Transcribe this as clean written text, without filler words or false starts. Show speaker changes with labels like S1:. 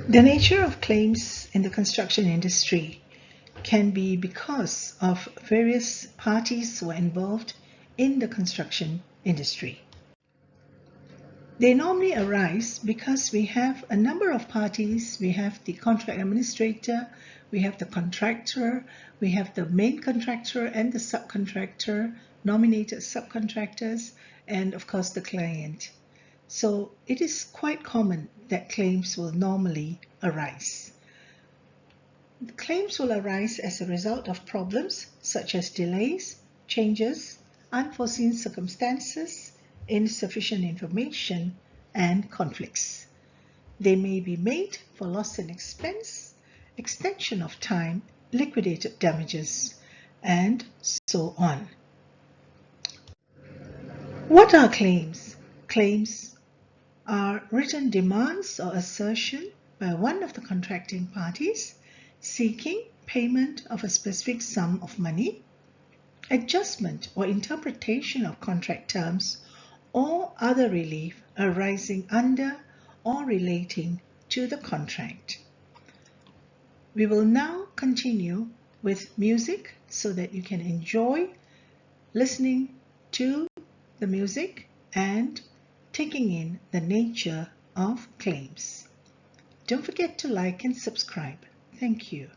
S1: The nature of claims in the construction industry can be because of various parties who are involved in the construction industry. They normally arise because we have a number of parties. We have the contract administrator, we have the contractor, we have the main contractor and the subcontractor, nominated subcontractors, and of course the client. So it is quite common that claims will normally arise. Claims will arise as a result of problems such as delays, changes, unforeseen circumstances, insufficient information, and conflicts. They may be made for loss and expense, extension of time, liquidated damages, and so on. What are claims? Claims are written demands or assertion by one of the contracting parties seeking payment of a specific sum of money, adjustment or interpretation of contract terms, or other relief arising under or relating to the contract. We will now continue with music so that you can enjoy listening to the music and taking in the nature of claims. Don't forget to like and subscribe. Thank you.